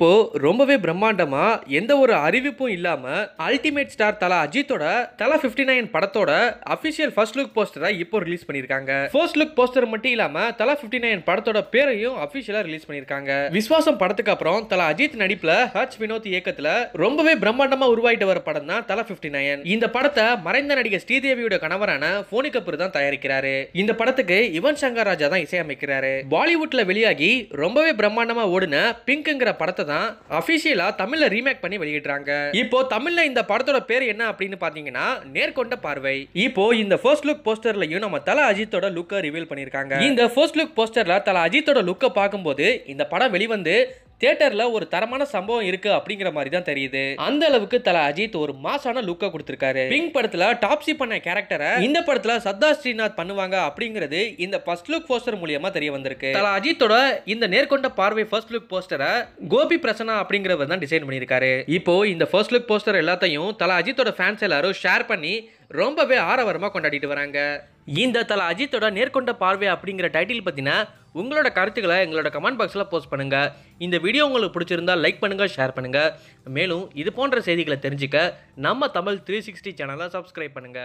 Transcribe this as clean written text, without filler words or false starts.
இப்போ ரொம்பவே பிரம்மாண்டமா எந்த ஒரு அறிவிப்பும் இல்லாம அல்டிமேட் ஸ்டார் தல அஜித்தோட தல 59 படத்தோட அபிஷியல் ஃபர்ஸ்ட் லுக் போஸ்டரை இப்போ ரிலீஸ் பண்ணிருக்காங்க. ஃபர்ஸ்ட் லுக் போஸ்டர் மட்டும் இல்லாம தல 59 படத்தோட பேரையும் அபிஷியலா ரிலீஸ் பண்ணிருக்காங்க. விஸ்வாசம் படத்துக்கு அப்புறம் தல அஜித் நடிப்புல ஹர்ஷ் வினோத் இயக்கத்துல ரொம்பவே பிரம்மாண்டமா உருவாயிட்டு வர படம் தான் தல 59. இந்த படத்தை மறைந்த நடிகை ஸ்ரீதேவியோட கணவரான போனி கபூர் தான் தயாரிக்கிறாரு. இந்த படத்துக்கு யுவன் சங்கர் ராஜா தான் இசையமைக்கிறாரு. பாலிவுட்ல வெளியாகி ரொம்பவே பிரம்மாண்டமா ஓடின பிங்க்ங்கிற படத்தை தான் அபிஷியலா தமிழ்ல ரீமேக் பண்ணி வெளியிடுறாங்க. இப்போ தமிழ்ல இந்த படத்தோட பேர் என்ன அப்படின்னு பாத்தீங்கன்னா நேர்கொண்ட பார்வை. இப்போ இந்த ஃபர்ஸ்ட் லுக் போஸ்டர்லயும் நம்ம தல அஜித்தோட லுக்க ரிவீல் பண்ணிருக்காங்க. இந்த ஃபர்ஸ்ட் லுக் போஸ்டர்ல தல அஜித்தோட லுக்க பார்க்கும்போது இந்த படம் வெளிவந்து தியேட்டர்ல ஒரு தரமான சம்பவம் இருக்கு அப்படிங்கிற மாதிரி தான் தெரியுது. அந்த அளவுக்கு தல அஜித் ஒரு மாசான லுக்க கொடுத்திருக்காரு. பிங்க் படத்துல டாப்ஸி பண்ண கேரக்டரை இந்த படத்துல சத்தா ஸ்ரீநாத் பண்ணுவாங்க அப்படிங்கிறது இந்த ஃபர்ஸ்ட் லுக் போஸ்டர் மூலமா தெரிய வந்திருக்கு. தல அஜித்தோட இந்த நேர்கொண்ட பார்வை ஃபர்ஸ்ட் லுக் போஸ்டரை கோபி பிரசன்னா அப்படிங்கிறவர் தான் டிசைன் பண்ணியிருக்காரு. இப்போ இந்த ஃபர்ஸ்ட் லுக் போஸ்டர் எல்லாத்தையும் தல அஜித்தோட ஃபேன்ஸ் எல்லாரும் ஷேர் பண்ணி ரொம்பவே ஆரவாரமா கொண்டாடிட்டு வராங்க. இந்த தல அஜித்தோட நேர்கொண்ட பார்வை அப்படிங்கிற டைட்டில் பத்தினா உங்களோட கருத்துக்களை எங்களோட கமெண்ட் பாக்ஸ்ல போஸ்ட் பண்ணுங்க. இந்த வீடியோ உங்களுக்கு பிடிச்சிருந்தா லைக் பண்ணுங்க, ஷேர் பண்ணுங்க. மேலும் இது போன்ற செய்திகளை தெரிஞ்சுக்க நம்ம தமிழ் 360 சேனலை சப்ஸ்கிரைப் பண்ணுங்க.